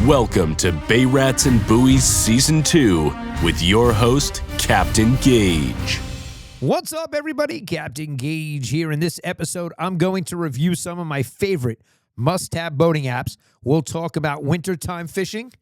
Welcome to Bay Rats and Buoys Season 2 with your host, Captain Gaige. What's up, everybody? Captain Gaige here. In this episode, I'm going to review some of my favorite must-have boating apps. We'll talk about wintertime fishing,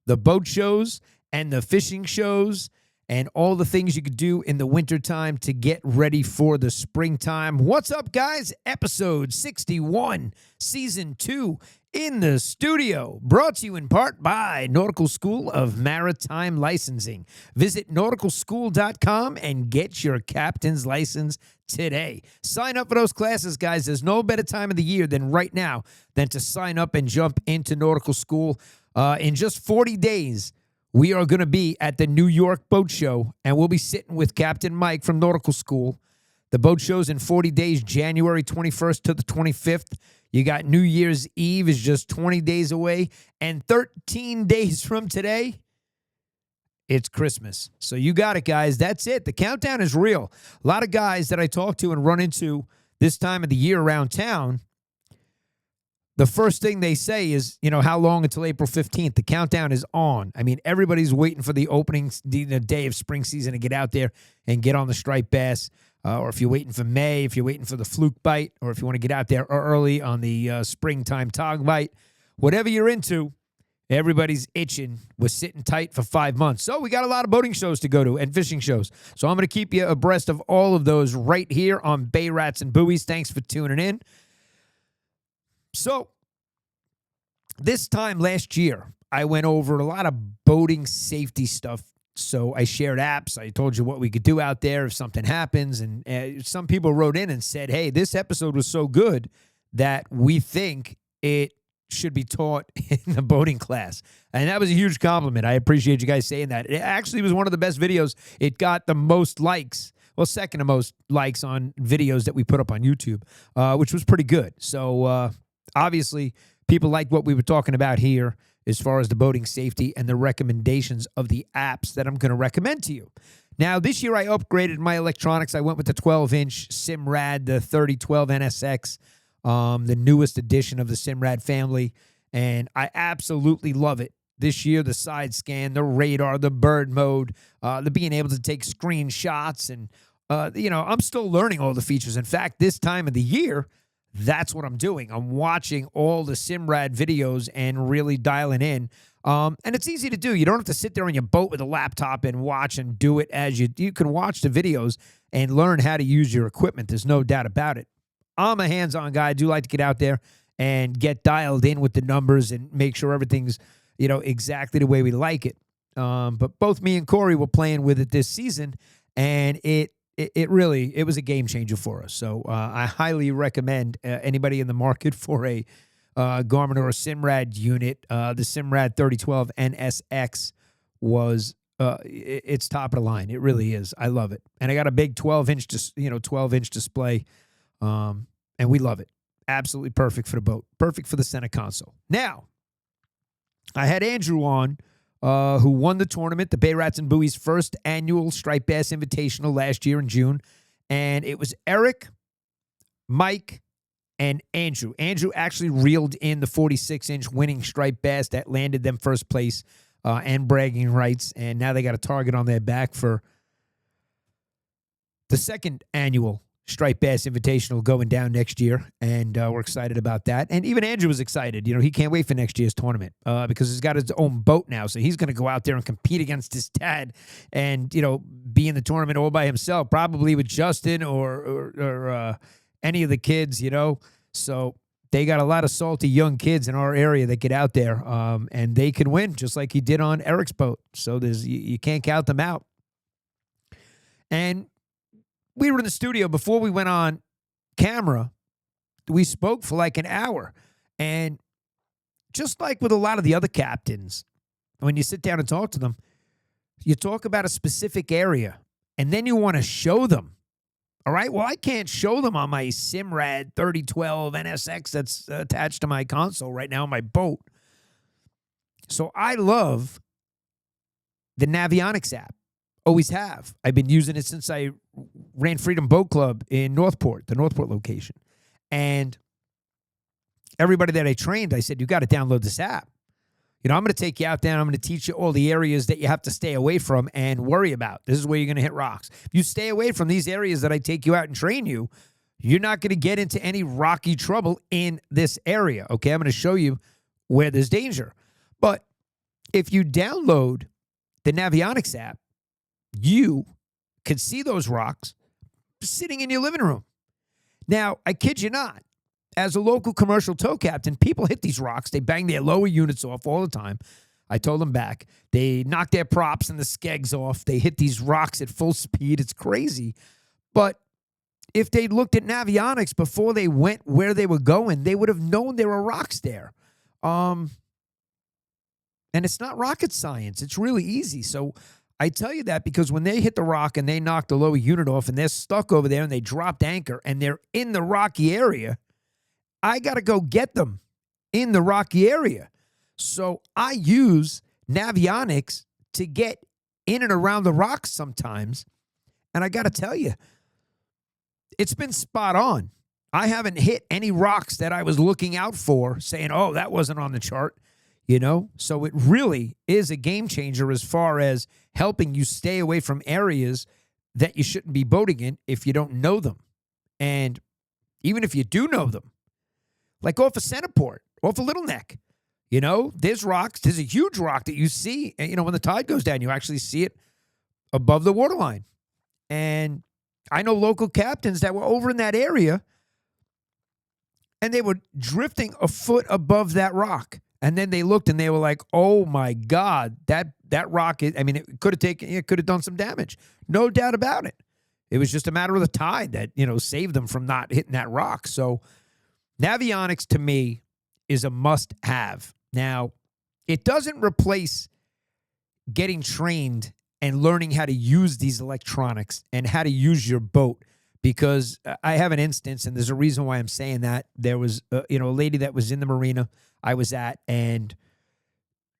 the boat shows, and the fishing shows, and all the things you could do in the wintertime to get ready for the springtime. What's up, guys? Episode 61, Season 2, in the studio. Brought to you in part by Nautical School of Maritime Licensing. Visit nauticalschool.com and get your captain's license today. Sign up for those classes, guys. There's no better time of the year than right now than to sign up and jump into Nautical School. In just 40 days, we are going to be at the New York Boat Show, and we'll be sitting with Captain Mike from Nautical School. The boat show's in 40 days, January 21st to the 25th. You got New Year's Eve is just 20 days away, and 13 days from today, it's Christmas. So you got it, guys. That's it. The countdown is real. A lot of guys that I talk to and run into this time of the year around town, the first thing they say is, how long until April 15th? The countdown is on. I mean, everybody's waiting for the opening the day of spring season to get out there and get on the striped bass. Or if you're waiting for May, if you're waiting for the fluke bite, or if you want to get out there early on the springtime tog bite, whatever you're into, everybody's itching. We're sitting tight for 5 months. So we got a lot of boating shows to go to and fishing shows. So I'm going to keep you abreast of all of those right here on Bay Rats and Buoys. Thanks for tuning in. So this time last year, I went over a lot of boating safety stuff. So I shared apps. I told you what we could do out there if something happens. And some people wrote in and said, hey, this episode was so good that we think it should be taught in the boating class. And that was a huge compliment. I appreciate you guys saying that. It actually was one of the best videos. It got the most likes. Well, second to most likes on videos that we put up on YouTube, which was pretty good. So obviously, people liked what we were talking about here as far as the boating safety and the recommendations of the apps that I'm going to recommend to you. Now, this year I upgraded my electronics. I went with the 12-inch Simrad, the 3012 NSX, the newest edition of the Simrad family, and I absolutely love it. This year, the side scan, the radar, the bird mode, the being able to take screenshots, and, I'm still learning all the features. In fact, this time of the year, that's what I'm doing. I'm watching all the Simrad videos and really dialing in. And it's easy to do. You don't have to sit there on your boat with a laptop and watch and do it as you can watch the videos and learn how to use your equipment. There's no doubt about it. I'm a hands-on guy. I do like to get out there and get dialed in with the numbers and make sure everything's, exactly the way we like it. But both me and Corey were playing with it this season, and it was a game changer for us. So I highly recommend anybody in the market for a Garmin or a Simrad unit. The Simrad 3012 NSX was it's top of the line. It really is. I love it, and I got a big 12-inch 12-inch display, and we love it. Absolutely perfect for the boat. Perfect for the center console. Now, I had Andrew on, who won the tournament, the Bay Rats and Buoys' first annual Striped Bass Invitational last year in June. And it was Eric, Mike, and Andrew. Andrew actually reeled in the 46-inch winning Striped Bass that landed them first place and bragging rights. And now they got a target on their back for the second annual Striped Bass Invitational going down next year, and we're excited about that. And even Andrew was excited. He can't wait for next year's tournament because he's got his own boat now, so he's going to go out there and compete against his dad and, be in the tournament all by himself, probably with Justin or any of the kids, So they got a lot of salty young kids in our area that get out there, and they can win just like he did on Eric's boat. So you can't count them out. And we were in the studio before we went on camera. We spoke for like an hour. And just like with a lot of the other captains, when you sit down and talk to them, you talk about a specific area, and then you want to show them. All right? Well, I can't show them on my Simrad 3012 NSX that's attached to my console right now on my boat. So I love the Navionics app. Always have. I've been using it since I ran Freedom Boat Club in Northport, the Northport location. And everybody that I trained, I said, you got to download this app. I'm going to take you out there and I'm going to teach you all the areas that you have to stay away from and worry about. This is where you're going to hit rocks. If you stay away from these areas that I take you out and train you, you're not going to get into any rocky trouble in this area. Okay, I'm going to show you where there's danger. But if you download the Navionics app, you could see those rocks sitting in your living room. Now, I kid you not, as a local commercial tow captain, people hit these rocks. They bang their lower units off all the time. I told them back. They knock their props and the skegs off. They hit these rocks at full speed. It's crazy. But if they looked at Navionics before they went where they were going, they would have known there were rocks there. And it's not rocket science. It's really easy. So I tell you that because when they hit the rock and they knock the lower unit off and they're stuck over there and they dropped anchor and they're in the rocky area, I got to go get them in the rocky area. So I use Navionics to get in and around the rocks sometimes. And I got to tell you, it's been spot on. I haven't hit any rocks that I was looking out for saying, oh, that wasn't on the chart, So it really is a game changer as far as helping you stay away from areas that you shouldn't be boating in if you don't know them. And even if you do know them, like off of Centerport, off of Little Neck, there's rocks. There's a huge rock that you see, when the tide goes down, you actually see it above the waterline. And I know local captains that were over in that area and they were drifting a foot above that rock. And then they looked and they were like, oh my God, that rock it could have done some damage. No doubt about it. It was just a matter of the tide that, saved them from not hitting that rock. So Navionics to me is a must-have. Now, it doesn't replace getting trained and learning how to use these electronics and how to use your boat, because I have an instance, and there's a reason why I'm saying that. There was, a lady that was in the marina I was at, and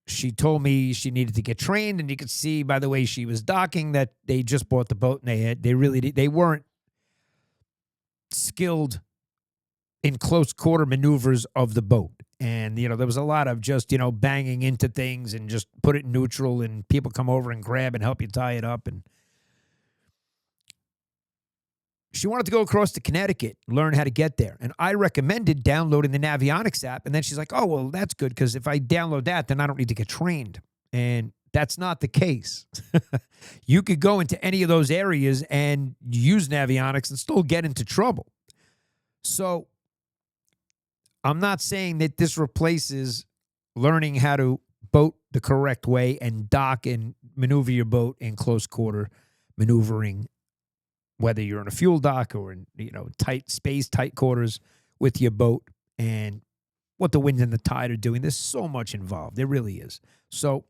she told me she needed to get trained, and you could see by the way she was docking that they just bought the boat, and they weren't skilled in close quarter maneuvers of the boat. And, there was a lot of just, banging into things and just put it in neutral and people come over and grab and help you tie it up. And she wanted to go across to Connecticut, learn how to get there. And I recommended downloading the Navionics app. And then she's like, oh, well, that's good because if I download that, then I don't need to get trained. And that's not the case. You could go into any of those areas and use Navionics and still get into trouble. So I'm not saying that this replaces learning how to boat the correct way and dock and maneuver your boat in close quarter maneuvering, whether you're in a fuel dock or in, tight quarters with your boat, and what the wind and the tide are doing. There's so much involved. There really is. So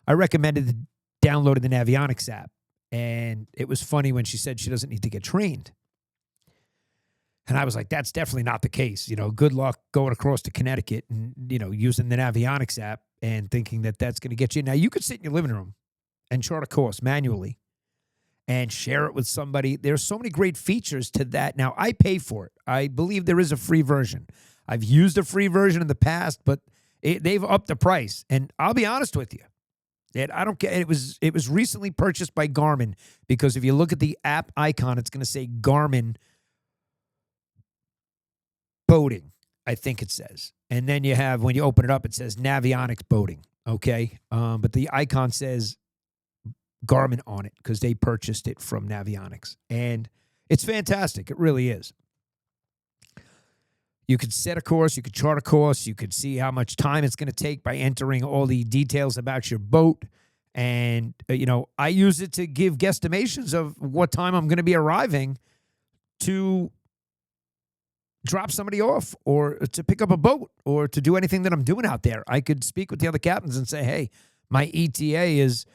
I recommended downloading the Navionics app, and it was funny when she said she doesn't need to get trained. And I was like, that's definitely not the case. Good luck going across to Connecticut and, using the Navionics app and thinking that that's going to get you. Now, you could sit in your living room and chart a course manually and share it with somebody. There's so many great features to that. Now, I pay for it. I believe there is a free version. I've used a free version in the past, but they've upped the price. And I'll be honest with you. I don't care. It was recently purchased by Garmin, because if you look at the app icon, it's going to say Garmin Boating, I think it says. And then you have, when you open it up, it says Navionics Boating, okay? But the icon says Garmin on it because they purchased it from Navionics. And it's fantastic. It really is. You could set a course. You could chart a course. You could see how much time it's going to take by entering all the details about your boat. And, I use it to give guesstimations of what time I'm going to be arriving to drop somebody off or to pick up a boat or to do anything that I'm doing out there. I could speak with the other captains and say, hey, my ETA is,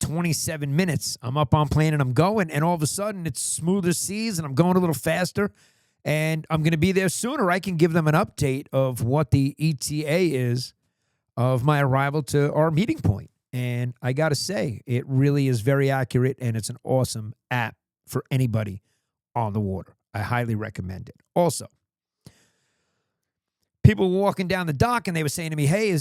27 minutes. I'm up on plane and I'm going, and all of a sudden it's smoother seas and I'm going a little faster and I'm going to be there sooner. I can give them an update of what the ETA is of my arrival to our meeting point. And I got to say, it really is very accurate, and it's an awesome app for anybody on the water. I highly recommend it. Also, people were walking down the dock and they were saying to me, hey,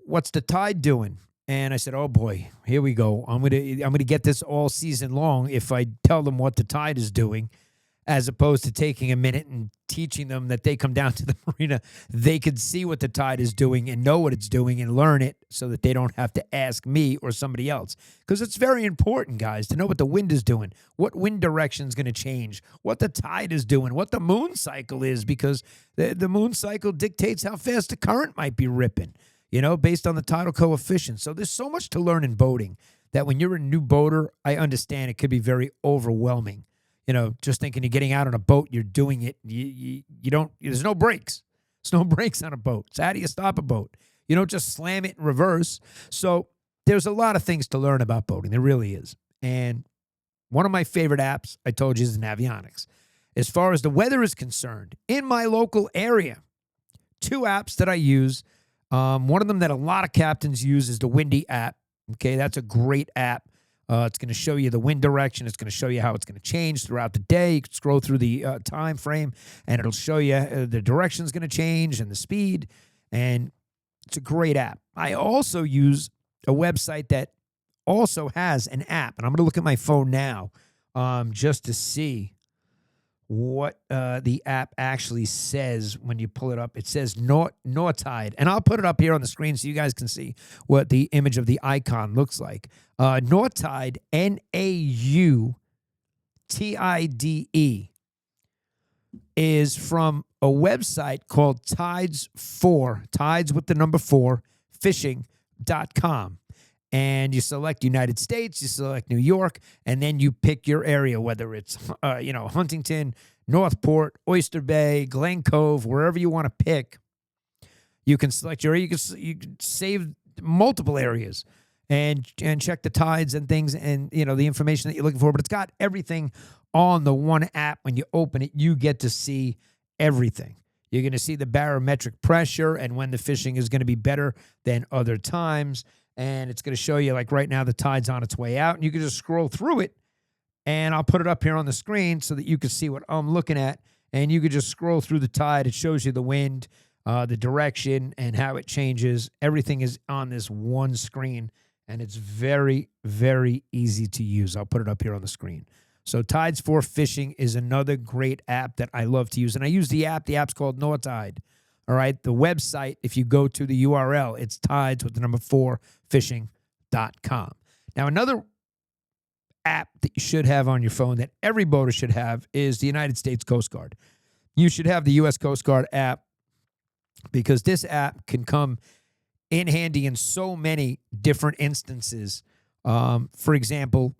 what's the tide doing? And I said, oh boy, here we go. I'm gonna get this all season long if I tell them what the tide is doing, as opposed to taking a minute and teaching them that they come down to the marina, they could see what the tide is doing and know what it's doing and learn it so that they don't have to ask me or somebody else. Because it's very important, guys, to know what the wind is doing, what wind direction is going to change, what the tide is doing, what the moon cycle is, because the moon cycle dictates how fast the current might be ripping, based on the tidal coefficient. So there's so much to learn in boating that when you're a new boater, I understand it could be very overwhelming. Just thinking you're getting out on a boat, you're doing it. You don't, there's no brakes. There's no brakes on a boat. So how do you stop a boat? You don't just slam it in reverse. So there's a lot of things to learn about boating. There really is. And one of my favorite apps, I told you, is Navionics. As far as the weather is concerned, in my local area, 2 apps that I use. One of them that a lot of captains use is the Windy app. Okay, that's a great app. It's going to show you the wind direction. It's going to show you how it's going to change throughout the day. You can scroll through the time frame, and it'll show you the direction is going to change and the speed. And it's a great app. I also use a website that also has an app, and I'm going to look at my phone now just to see what the app actually says when you pull it up. It says Nautide, and I'll put it up here on the screen so you guys can see what the image of the icon looks like. Nautide, Nautide, is from a website called Tides with the number 4, fishing.com. And you select United States, you select New York, and then you pick your area, whether it's, Huntington, Northport, Oyster Bay, Glen Cove, wherever you want to pick. You can select your area. You can save multiple areas and check the tides and things and, the information that you're looking for. But it's got everything on the one app. When you open it, you get to see everything. You're going to see the barometric pressure and when the fishing is going to be better than other times. And it's going to show you, like right now, the tide's on its way out. And you can just scroll through it. And I'll put it up here on the screen so that you can see what I'm looking at. And you can just scroll through the tide. It shows you the wind, the direction, and how it changes. Everything is on this one screen. And it's very, very easy to use. I'll put it up here on the screen. So Tides for Fishing is another great app that I love to use. And I use the app. The app's called Nautide. All right, the website, if you go to the URL, it's tides with the number 4, fishing.com. Now, another app that you should have on your phone that every boater should have is the United States Coast Guard. You should have the U.S. Coast Guard app because this app can come in handy in so many different instances. For example,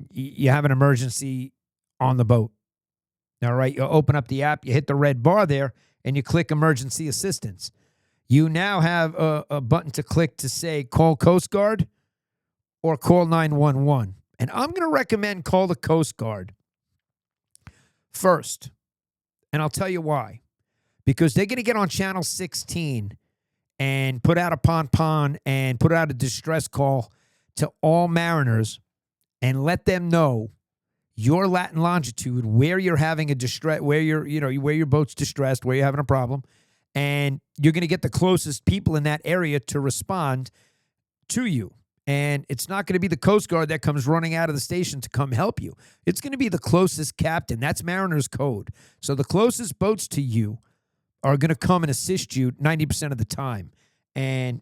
you have an emergency on the boat. All right, you open up the app, you hit the red bar there, and you click emergency assistance. You now have a button to click to say call Coast Guard or call 911. And I'm going to recommend call the Coast Guard first. And I'll tell you why. Because they're going to get on channel 16 and put out a pon and put out a distress call to all mariners and let them know your Latin longitude, where you're having a distress, where where your boat's distressed, where you're having a problem, and you're going to get the closest people in that area to respond to you. And it's not going to be the Coast Guard that comes running out of the station to come help you. It's going to be the closest captain. That's Mariner's code. So the closest boats to you are going to come and assist you 90% of the time. And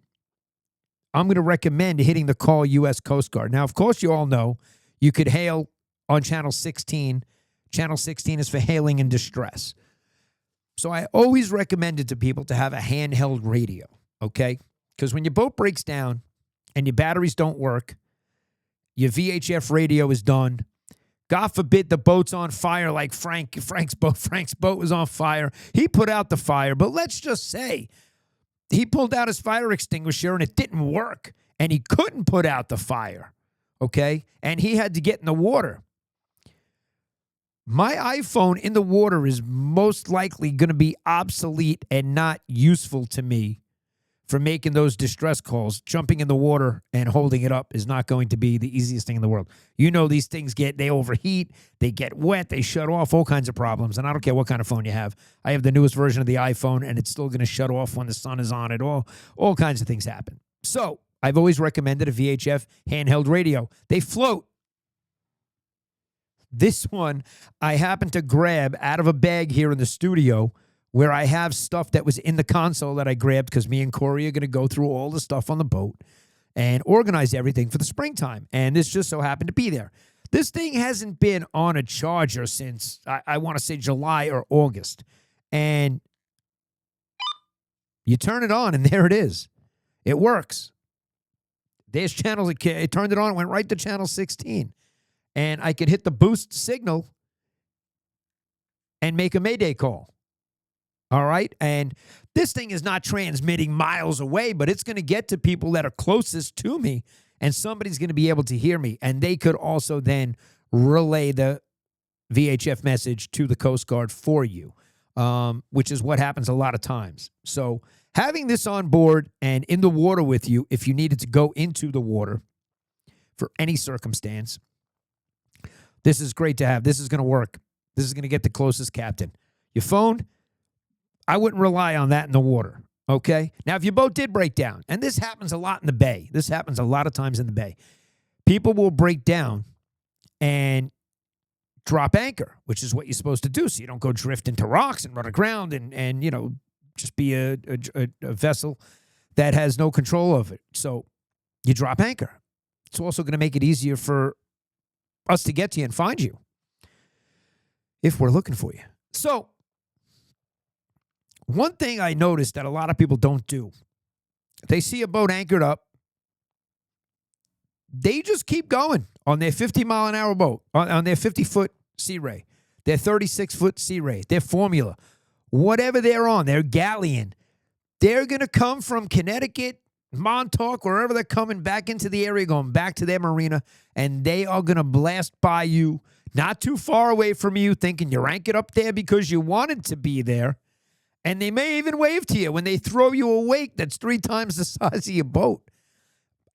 I'm going to recommend hitting the call U.S. Coast Guard. Now, of course, you all know you could hail on channel 16. Channel 16 is for hailing in distress. So I always recommend it to people to have a handheld radio, okay? Because when your boat breaks down and your batteries don't work, your VHF radio is done. God forbid the boat's on fire like Frank's boat. Frank's boat was on fire. He put out the fire, but let's just say he pulled out his fire extinguisher and it didn't work, and he couldn't put out the fire, okay? And he had to get in the water. My iPhone in the water is most likely going to be obsolete and not useful to me for making those distress calls. Jumping in the water and holding it up is not going to be the easiest thing in the world. You know, these things they overheat, they get wet, they shut off, all kinds of problems. And I don't care what kind of phone you have. I have the newest version of the iPhone, and it's still going to shut off when the sun is on it. All kinds of things happen. So I've always recommended a VHF handheld radio. They float. This one I happened to grab out of a bag here in the studio, where I have stuff that was in the console that I grabbed because me and Corey are going to go through all the stuff on the boat and organize everything for the springtime. And this just so happened to be there. This thing hasn't been on a charger since, I want to say, July or August. And you turn it on, and there it is. It works. There's channels. It turned it on, went right to channel 16. And I could hit the boost signal and make a Mayday call. All right? And this thing is not transmitting miles away, but it's going to get to people that are closest to me, and somebody's going to be able to hear me. And they could also then relay the VHF message to the Coast Guard for you, which is what happens a lot of times. So having this on board and in the water with you, if you needed to go into the water for any circumstance, this is great to have. This is going to work. This is going to get the closest captain. Your phone, I wouldn't rely on that in the water, okay? Now, if your boat did break down, and this happens a lot in the bay. This happens a lot of times in the bay. People will break down and drop anchor, which is what you're supposed to do so you don't go drift into rocks and run aground and you know, just be a vessel that has no control of it. So you drop anchor. It's also going to make it easier for us to get to you and find you if we're looking for you. So one thing I noticed that a lot of people don't do, they see a boat anchored up, they just keep going on their 50-mile-an-hour boat, on their 50-foot Sea Ray, their 36-foot Sea Ray, their Formula, whatever they're on, their Galleon. They're going to come from Connecticut, Montauk, wherever they're coming back into the area, going back to their marina, and they are going to blast by you, not too far away from you, thinking you're anchored up there because you wanted to be there. And they may even wave to you when they throw you a wake that's 3 times the size of your boat.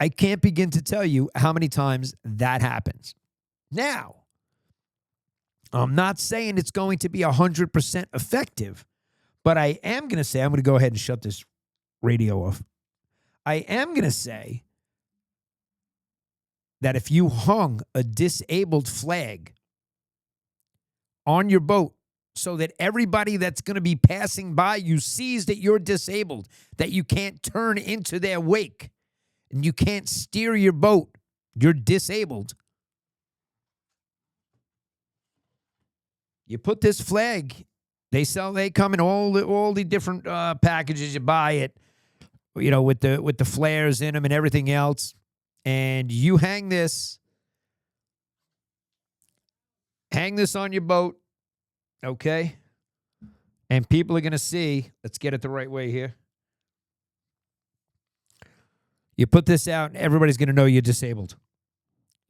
I can't begin to tell you how many times that happens. Now, I'm not saying it's going to be 100% effective, but I am going to say, I'm going to go ahead and shut this radio off. I am going to say that if you hung a disabled flag on your boat, so that everybody that's going to be passing by you sees that you're disabled, that you can't turn into their wake, and you can't steer your boat, you're disabled. You put this flag, they come in all the different packages. You buy it, you know, with the flares in them and everything else, and you hang this on your boat. Okay? And people are going to see, let's get it the right way here. You put this out, and everybody's going to know you're disabled.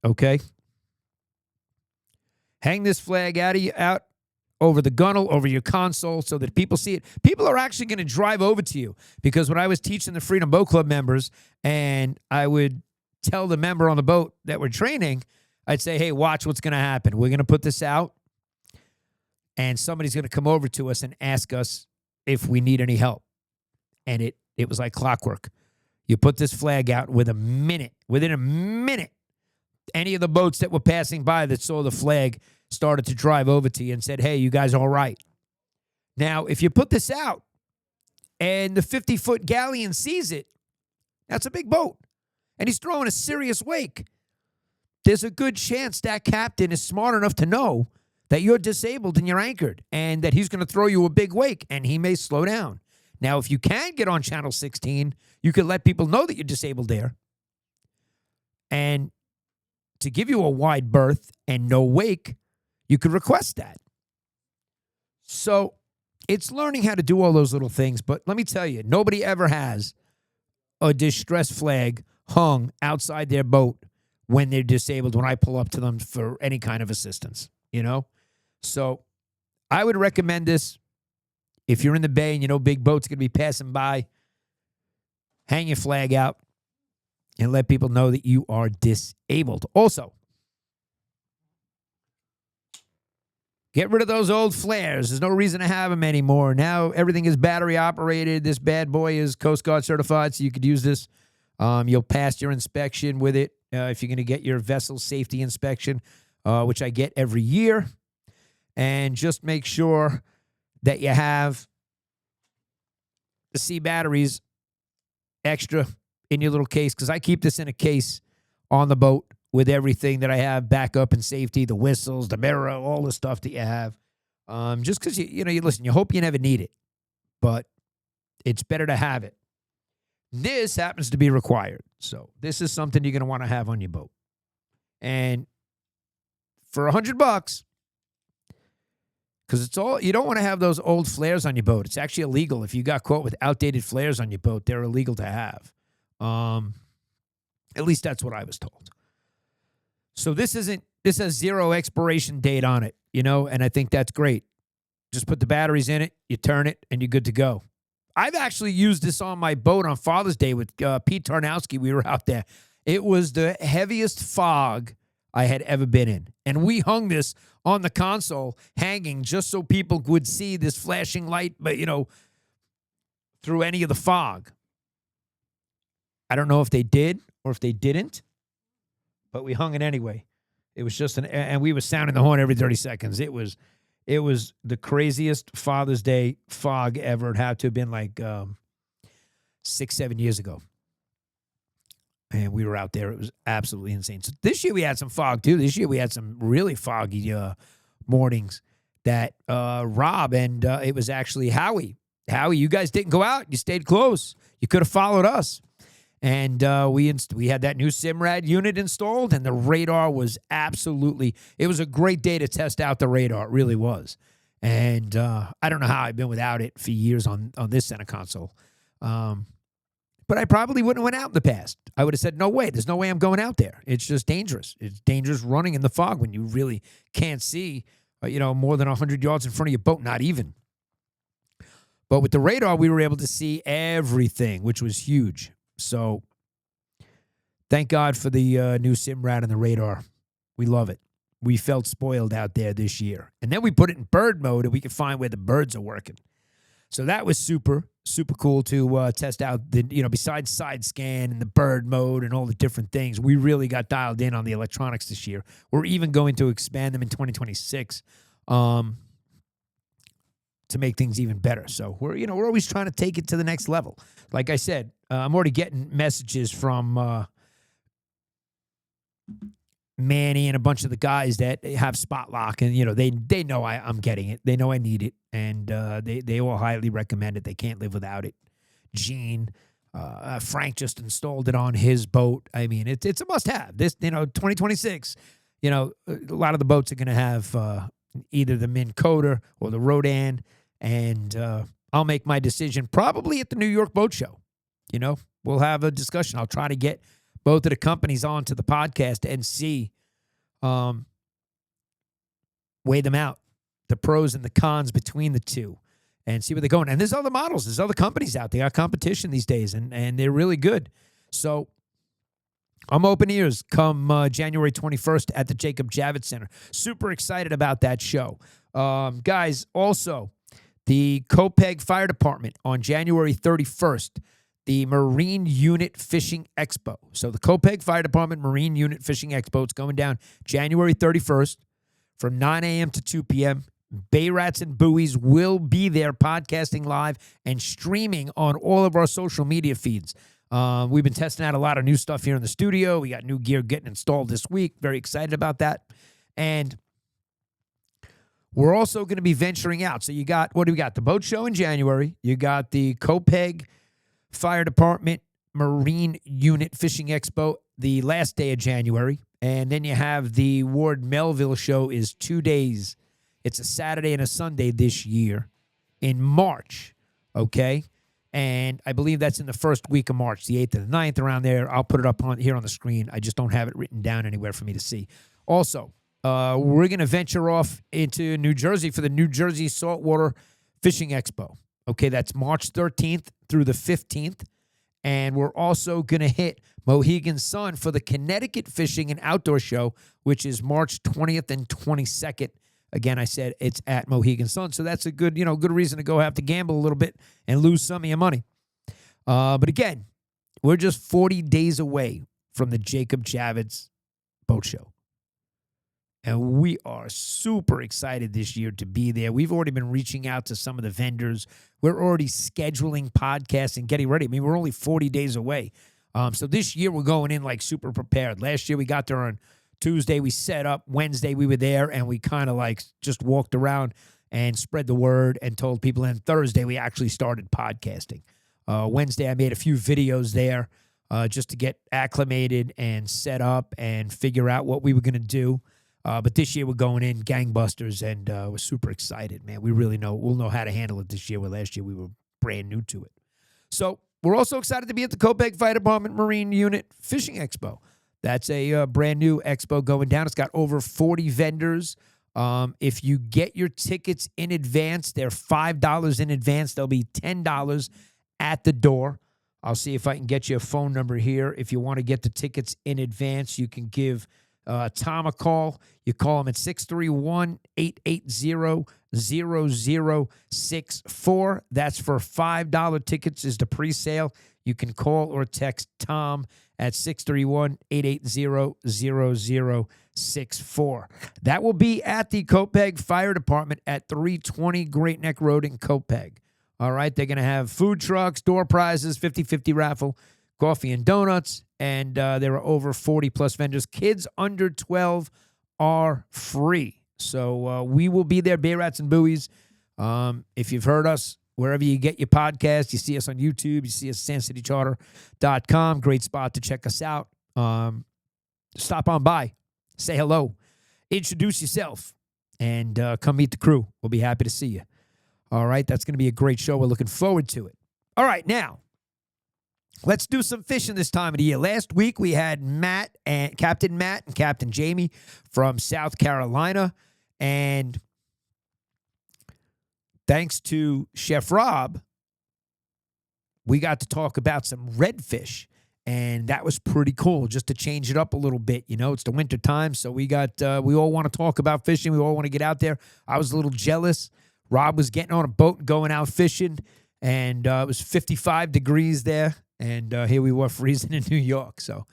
Okay? Hang this flag out over the gunnel, over your console, so that people see it. People are actually going to drive over to you, because when I was teaching the Freedom Boat Club members, and I would tell the member on the boat that we're training, I'd say, hey, watch what's going to happen. We're going to put this out, and somebody's going to come over to us and ask us if we need any help. And it was like clockwork. You put this flag out within a minute, any of the boats that were passing by that saw the flag started to drive over to you and said, hey, you guys all right? Now, if you put this out and the 50-foot Galleon sees it, that's a big boat, and he's throwing a serious wake, there's a good chance that captain is smart enough to know that you're disabled and you're anchored, and that he's going to throw you a big wake, and he may slow down. Now, if you can get on Channel 16, you could let people know that you're disabled there. And to give you a wide berth and no wake, you could request that. So it's learning how to do all those little things. But let me tell you, nobody ever has a distress flag hung outside their boat when they're disabled, when I pull up to them for any kind of assistance, you know? So I would recommend this if you're in the bay and you know big boats going to be passing by. hang your flag out, and let people know that you are disabled. Also, get rid of those old flares. There's no reason to have them anymore. Now everything is battery operated. This bad boy is Coast Guard certified, so you could use this. You'll pass your inspection with it if you're going to get your vessel safety inspection, which I get every year. And just make sure that you have the C batteries extra in your little case, because I keep this in a case on the boat with everything that I have, backup and safety, the whistles, the mirror, all the stuff that you have. Just because, you listen, you hope you never need it, but it's better to have it. This happens to be required. So this is something you're going to want to have on your boat. And for $100, because it's all, you don't want to have those old flares on your boat. It's actually illegal. If you got caught with outdated flares on your boat, they're illegal to have. At least that's what I was told. So this has zero expiration date on it, and I think that's great. Just put the batteries in it, you turn it, and you're good to go. I've actually used this on my boat on Father's Day with Pete Tarnowski. We were out there. It was the heaviest fog I had ever been in. And we hung this on the console, hanging, just so people would see this flashing light, but, through any of the fog. I don't know if they did or if they didn't, but we hung it anyway. It was just and we were sounding the horn every 30 seconds. It was the craziest Father's Day fog ever. It had to have been like 6-7 years ago. And we were out there. It was absolutely insane. So this year we had some fog too. This year we had some really foggy mornings that Rob and it was actually Howie. Howie, you guys didn't go out. You stayed close. You could have followed us. And we had that new Simrad unit installed, and the radar was it was a great day to test out the radar. It really was. And I don't know how I've been without it for years on this center console. But I probably wouldn't have went out in the past. I would have said, no way. There's no way I'm going out there. It's just dangerous. It's dangerous running in the fog when you really can't see, more than 100 yards in front of your boat, not even. But with the radar, we were able to see everything, which was huge. So thank God for the new Simrad and the radar. We love it. We felt spoiled out there this year. And then we put it in bird mode and we could find where the birds are working. So that was super, super cool to test out besides side scan and the bird mode and all the different things. We really got dialed in on the electronics this year. We're even going to expand them in 2026 to make things even better. So we're always trying to take it to the next level. Like I said, I'm already getting messages from Manny and a bunch of the guys that have Spot Lock, and they know I'm getting it. They know I need it, and they all highly recommend it. They can't live without it. Gene, Frank just installed it on his boat. I mean, it's a must-have. This 2026. A lot of the boats are going to have either the Minn Coder or the Rodan, and I'll make my decision probably at the New York Boat Show. We'll have a discussion. I'll try to get both of the companies onto the podcast and see, weigh them out, the pros and the cons between the two, and see where they're going. And there's other models. There's other companies out there. Got competition these days, and they're really good. So I'm open ears come January 21st at the Jacob Javits Center. Super excited about that show. Guys, also, the Copeg Fire Department on January 31st, the Marine Unit Fishing Expo. So the Copeg Fire Department Marine Unit Fishing Expo, it's going down January 31st from 9 a.m. to 2 p.m. Bay Rats and Buoys will be there podcasting live and streaming on all of our social media feeds. We've been testing out a lot of new stuff here in the studio. We got new gear getting installed this week. Very excited about that. And we're also going to be venturing out. So what do we got? The boat show in January. You got the Copeg Fire Department Marine Unit Fishing Expo the last day of January. And then you have the Ward Melville show is 2 days. It's a Saturday and a Sunday this year in March. Okay? And I believe that's in the first week of March, the 8th and the 9th, around there. I'll put it up here on the screen. I just don't have it written down anywhere for me to see. Also, we're going to venture off into New Jersey for the New Jersey Saltwater Fishing Expo. Okay, that's March 13th through the 15th. And we're also going to hit Mohegan Sun for the Connecticut Fishing and Outdoor Show, which is March 20th and 22nd. Again, I said it's at Mohegan Sun, so that's a good, good reason to go have to gamble a little bit and lose some of your money. But again, we're just 40 days away from the Jacob Javits Boat Show. And we are super excited this year to be there. We've already been reaching out to some of the vendors. We're already scheduling podcasts and getting ready. I mean, we're only 40 days away. So this year we're going in like super prepared. Last year we got there on Tuesday. We set up. Wednesday we were there, and we kind of like just walked around and spread the word and told people. And Thursday we actually started podcasting. Wednesday I made a few videos there just to get acclimated and set up and figure out what we were going to do. But this year we're going in gangbusters, and we're super excited, man. We'll know how to handle it this year, where last year we were brand new to it. So we're also excited to be at the Copiague Fire Department Marine Unit Fishing Expo. That's a brand new expo going down. It's got over 40 vendors. If you get your tickets in advance, they're $5 in advance. They'll be $10 at the door. I'll see if I can get you a phone number here. If you want to get the tickets in advance, you can give Tom a call. You call him at 631-880-0064. That's for $5 tickets is the pre-sale. You can call or text Tom at 631-880-0064. That will be at the Copiague Fire Department at 320 Great Neck Road in Copiague. All right, they're going to have food trucks, door prizes, 50-50 raffle, coffee and donuts, and there are over 40-plus vendors. Kids under 12 are free. So we will be there, Bay Rats and Buoys. If you've heard us, wherever you get your podcast, you see us on YouTube, you see us at SandCityCharter.com. Great spot to check us out. Stop on by, say hello, introduce yourself, and come meet the crew. We'll be happy to see you. All right, that's going to be a great show. We're looking forward to it. All right, now, let's do some fishing this time of the year. Last week, we had Captain Matt and Captain Jamie from South Carolina. And thanks to Chef Rob, we got to talk about some redfish. And that was pretty cool, just to change it up a little bit. It's the winter time, so we all want to talk about fishing. We all want to get out there. I was a little jealous. Rob was getting on a boat and going out fishing, and it was 55 degrees there. And here we were freezing in New York. So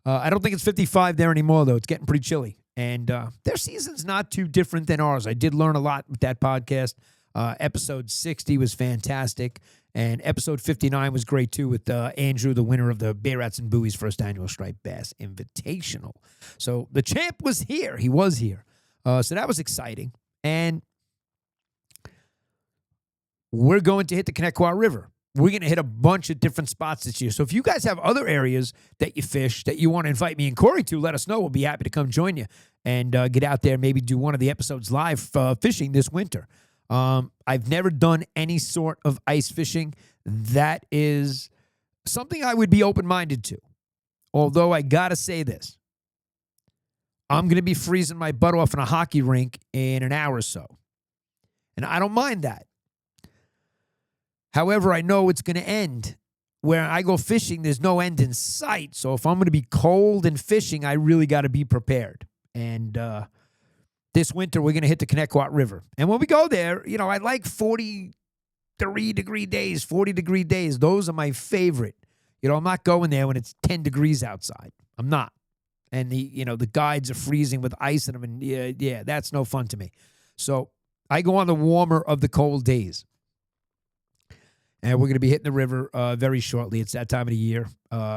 I don't think it's 55 there anymore, though. It's getting pretty chilly. And their season's not too different than ours. I did learn a lot with that podcast. Episode 60 was fantastic. And episode 59 was great, too, with Andrew, the winner of the Bay Rats and Buoys first annual Striped Bass Invitational. So the champ was here. He was here. So that was exciting. And we're going to hit the Connecticut River. We're going to hit a bunch of different spots this year. So if you guys have other areas that you fish that you want to invite me and Corey to, let us know. We'll be happy to come join you and get out there and maybe do one of the episodes live fishing this winter. I've never done any sort of ice fishing. That is something I would be open-minded to. Although I got to say this. I'm going to be freezing my butt off in a hockey rink in an hour or so. And I don't mind that. However, I know it's going to end. Where I go fishing, there's no end in sight. So if I'm going to be cold and fishing, I really got to be prepared. And this winter, we're going to hit the Connecticut River. And when we go there, I like 43-degree days, 40-degree days. Those are my favorite. I'm not going there when it's 10 degrees outside. I'm not. And the guides are freezing with ice in them. And yeah, that's no fun to me. So I go on the warmer of the cold days. And we're going to be hitting the river very shortly. It's that time of the year.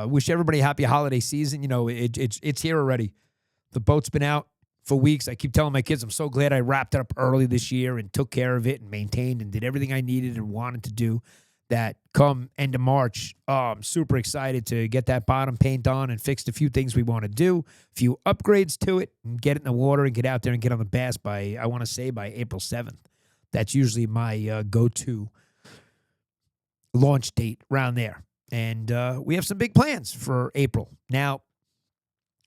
Wish everybody a happy holiday season. It's here already. The boat's been out for weeks. I keep telling my kids I'm so glad I wrapped it up early this year and took care of it and maintained and did everything I needed and wanted to do. That come end of March, I'm super excited to get that bottom paint on and fix a few things we want to do, a few upgrades to it, and get it in the water and get out there and get on the bass by April 7th. That's usually my go-to launch date around there. And we have some big plans for April. Now,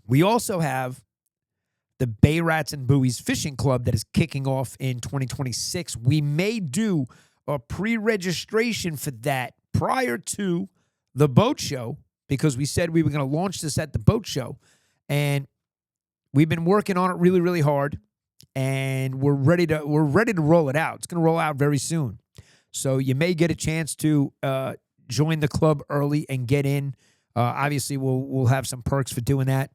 we also have the Bay Rats and Buoys Fishing Club that is kicking off in 2026. We may do a pre-registration for that prior to the boat show, because we said we were going to launch this at the boat show. And we've been working on it really, really hard. And we're ready to roll it out. It's going to roll out very soon. So you may get a chance to join the club early and get in. Obviously, we'll have some perks for doing that.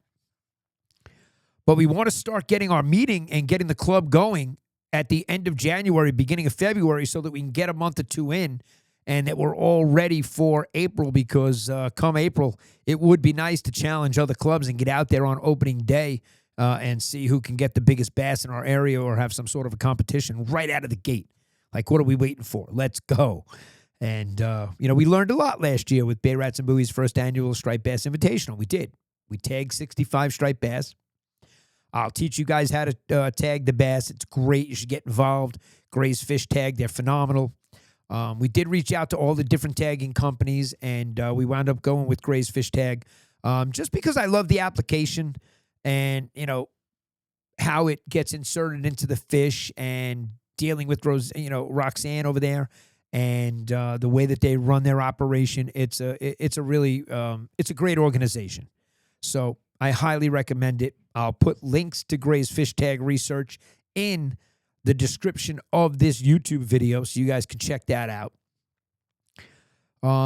But we want to start getting our meeting and getting the club going at the end of January, beginning of February, so that we can get a month or two in and that we're all ready for April, because come April, it would be nice to challenge other clubs and get out there on opening day and see who can get the biggest bass in our area, or have some sort of a competition right out of the gate. Like, what are we waiting for? Let's go. And, we learned a lot last year with Bay Rats and Buoys' first annual Striped Bass Invitational. We did. We tagged 65 striped bass. I'll teach you guys how to tag the bass. It's great. You should get involved. Gray's Fish Tag, they're phenomenal. We did reach out to all the different tagging companies, and we wound up going with Gray's Fish Tag just because I love the application and, how it gets inserted into the fish, and dealing with Roxanne over there, and the way that they run their operation. It's a great organization. So I highly recommend it. I'll put links to Gray's Fish Tag research in the description of this YouTube video, so you guys can check that out.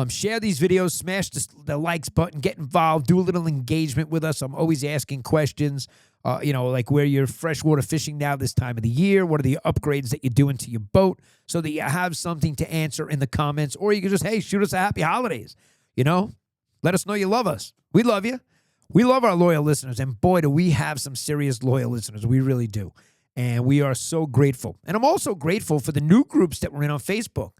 Share these videos, smash the likes button, get involved, do a little engagement with us. I'm always asking questions, like where you're freshwater fishing now this time of the year. What are the upgrades that you're doing to your boat, so that you have something to answer in the comments, or you can just, hey, shoot us a happy holidays. Let us know you love us. We love you. We love our loyal listeners, and boy, do we have some serious loyal listeners. We really do, and we are so grateful. And I'm also grateful for the new groups that we're in on Facebook.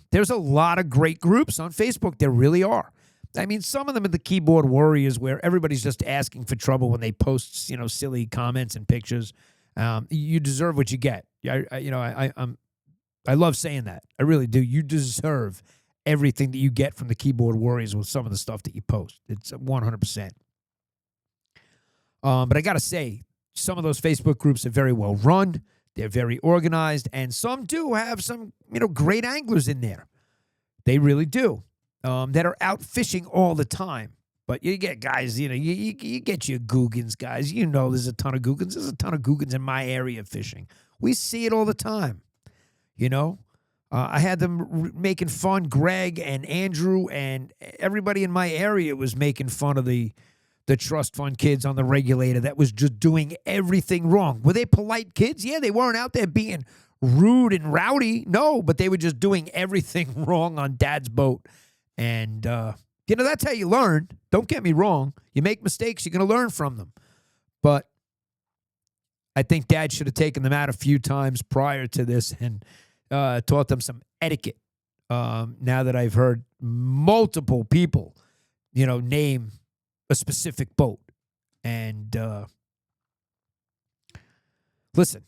There's a lot of great groups on Facebook. There really are. I mean, some of them are the keyboard warriors, where everybody's just asking for trouble when they post, silly comments and pictures. You deserve what you get. I love saying that. I really do. You deserve everything that you get from the keyboard warriors with some of the stuff that you post. It's 100%. But I got to say, some of those Facebook groups are very well run. They're very organized, and some do have some, great anglers in there. They really do, that are out fishing all the time. But you get guys, you get your Googans guys. There's a ton of Googans. There's a ton of Googans in my area of fishing. We see it all the time, I had them making fun. Greg and Andrew and everybody in my area was making fun of the trust fund kids on the regulator that was just doing everything wrong. Were they polite kids? Yeah, they weren't out there being rude and rowdy. No, but they were just doing everything wrong on Dad's boat. And, that's how you learn. Don't get me wrong. You make mistakes, you're going to learn from them. But I think Dad should have taken them out a few times prior to this and taught them some etiquette. Now that I've heard multiple people, name a specific boat. And listen,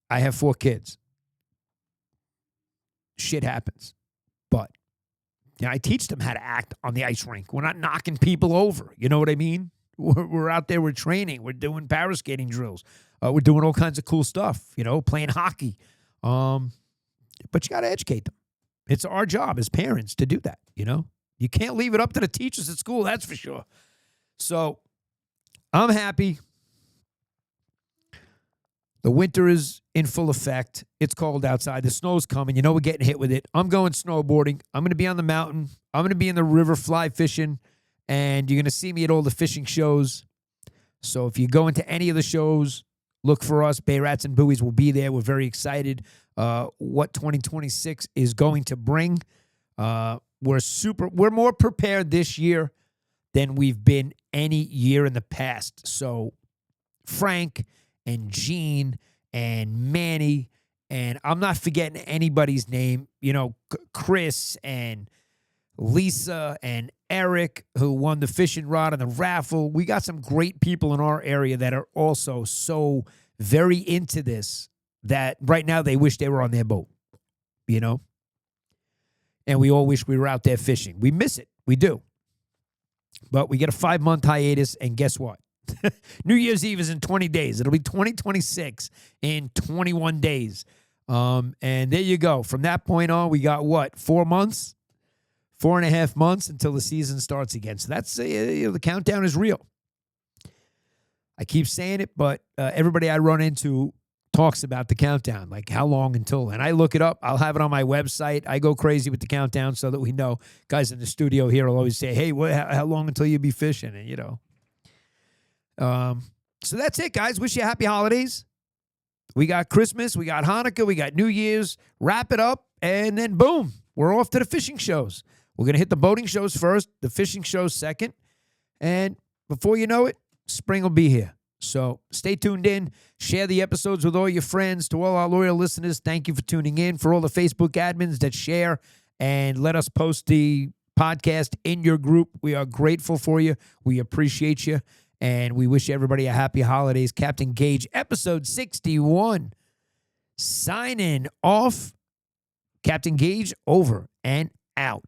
I have 4 kids. Shit happens. But I teach them how to act on the ice rink. We're not knocking people over. You know what I mean? We're out there, we're training, we're doing paraskating drills. We're doing all kinds of cool stuff, playing hockey. But you got to educate them. It's our job as parents to do that, You can't leave it up to the teachers at school, that's for sure. So I'm happy. The winter is in full effect. It's cold outside. The snow's coming. We're getting hit with it. I'm going snowboarding. I'm going to be on the mountain. I'm going to be in the river fly fishing. And you're going to see me at all the fishing shows. So if you go into any of the shows, look for us. Bay Rats and Buoys will be there. We're very excited what 2026 is going to bring. We're more prepared this year than we've been any year in the past. So Frank and Gene and Manny, and I'm not forgetting anybody's name, Chris and Lisa and Eric, who won the fishing rod and the raffle. We got some great people in our area that are also so very into this that right now they wish they were on their boat, And we all wish we were out there fishing. We miss it. We do. But we get a 5-month hiatus, and guess what? New Year's Eve is in 20 days. It'll be 2026 in 21 days. And there you go. From that point on, we got what? 4 months? 4.5 months until the season starts again. So that's the countdown is real. I keep saying it, but everybody I run into talks about the countdown, like how long until. And I look it up. I'll have it on my website. I go crazy with the countdown so that we know. Guys in the studio here will always say, hey, how long until you be fishing? And, so that's it, guys. Wish you happy holidays. We got Christmas. We got Hanukkah. We got New Year's. Wrap it up. And then, boom, we're off to the fishing shows. We're going to hit the boating shows first, the fishing shows second. And before you know it, spring will be here. So stay tuned in. Share the episodes with all your friends. To all our loyal listeners, thank you for tuning in. For all the Facebook admins that share and let us post the podcast in your group, we are grateful for you. We appreciate you. And we wish everybody a happy holidays. Captain Gaige, episode 61. Signing off. Captain Gaige, over and out.